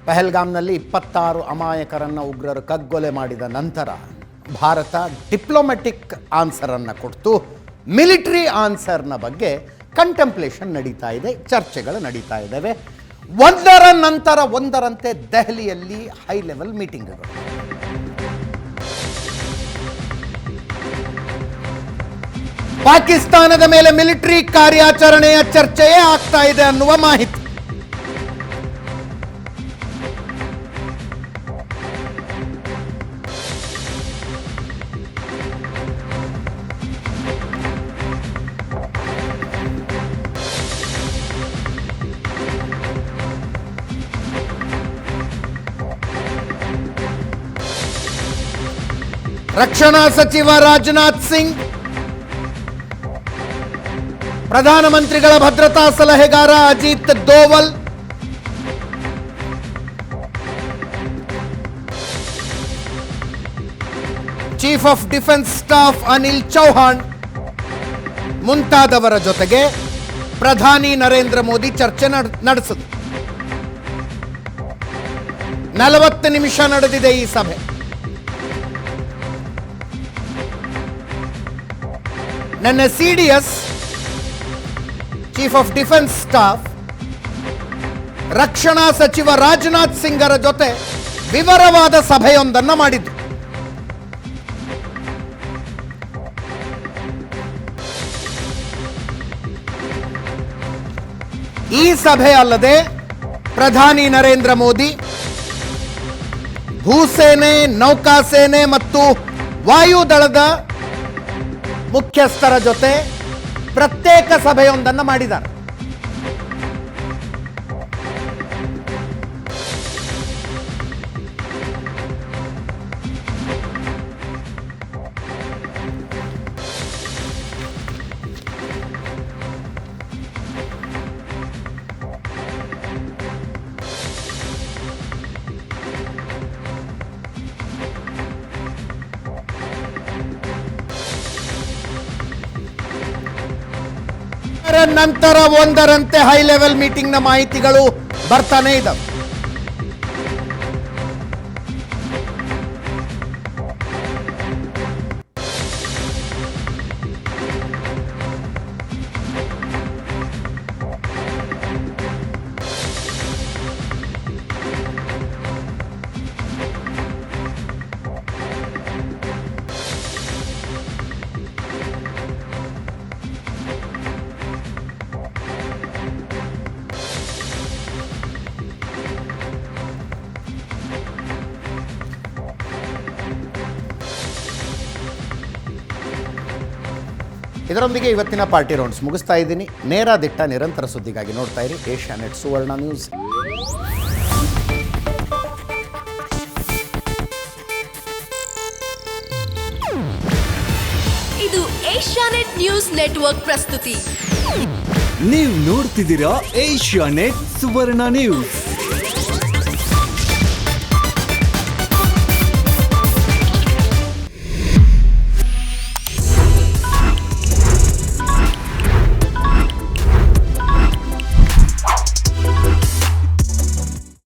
ಪಹಲ್ಗಾಮ್ನಲ್ಲಿ 26 ಅಮಾಯಕರನ್ನು ಉಗ್ರರು ಕಗ್ಗೊಲೆ ಮಾಡಿದ ನಂತರ ಭಾರತ ಡಿಪ್ಲೊಮ್ಯಾಟಿಕ್ ಆನ್ಸರನ್ನು ಕೊಡ್ತು. ಮಿಲಿಟರಿ ಆನ್ಸರ್ನ ಬಗ್ಗೆ ಕಂಟೆಂಪ್ಲೇಷನ್ ನಡೀತಾ ಇದೆ, ಚರ್ಚೆಗಳು ನಡೀತಾ ಇದ್ದಾವೆ. ಒಂದರ ನಂತರ ಒಂದರಂತೆ ದೆಹಲಿಯಲ್ಲಿ ಹೈ ಲೆವೆಲ್ ಮೀಟಿಂಗ್ಗಳು. ಪಾಕಿಸ್ತಾನದ ಮೇಲೆ ಮಿಲಿಟರಿ ಕಾರ್ಯಾಚರಣೆಯ ಚರ್ಚೆಯೇ ಆಗ್ತಾ ಇದೆ ಅನ್ನುವ ಮಾಹಿತಿ. ರಕ್ಷಣಾ ಸಚಿವ ರಾಜನಾಥ್ ಸಿಂಗ್, ಪ್ರಧಾನಮಂತ್ರಿಗಳ ಭದ್ರತಾ ಸಲಹೆಗಾರ Ajit Doval, chief of defence staff Anil Chauhan ಮುಂತಾದವರ ಜೊತೆಗೆ ಪ್ರಧಾನಿ ನರೇಂದ್ರ ಮೋದಿ ಚರ್ಚೆ ನಡೆಸಿದರು. 40 ನಿಮಿಷ ನಡೆದಿದೆ ಈ ಸಭೆ. ನನ್ನ CDS chief of defence staff ರಕ್ಷಣಾ ಸಚಿವ ರಾಜನಾಥ್ ಸಿಂಗರ ಜೊತೆ ವಿವರವಾದ ಸಭೆಯೊಂದನ್ನು ಮಾಡಿದ್ರು. ಈ ಸಭೆ ಅಲ್ಲದೆ ಪ್ರಧಾನಿ ನರೇಂದ್ರ ಮೋದಿ ಭೂಸೇನೆ, ನೌಕಾಸೇನೆ ಮತ್ತು ವಾಯುದಳದ ಮುಖ್ಯಸ್ಥರ ಜೊತೆ ಪ್ರತ್ಯೇಕ ಸಭೆಯೊಂದನ್ನು ಮಾಡಿದ್ದಾರೆ. ನಂತರ ಒಂದರಂತೆ ಹೈ ಲೆವೆಲ್ ಮೀಟಿಂಗ್ನ ಮಾಹಿತಿಗಳು ಬರ್ತಾನೆ ಇದ್ದಾವೆ. ಇದರೊಂದಿಗೆ ಇವತ್ತಿನ ಪಾರ್ಟಿ ರೌಂಡ್ಸ್ ಮುಗಿಸ್ತಾ ಇದ್ದೀನಿ. ನೇರ ದಿಟ್ಟ ನಿರಂತರ ಸುದ್ದಿಗಾಗಿ ನೋಡ್ತಾ ಇರಿ ಏಷ್ಯಾನೆಟ್ ಸುವರ್ಣ ನ್ಯೂಸ್. ಇದು ಏಷ್ಯಾನೆಟ್ ನ್ಯೂಸ್ ನೆಟ್ವರ್ಕ್ ಪ್ರಸ್ತುತಿ. ನೀವು ನೋಡ್ತಿದ್ದೀರಾ ಏಷ್ಯಾನೆಟ್ ಸುವರ್ಣ ನ್ಯೂಸ್.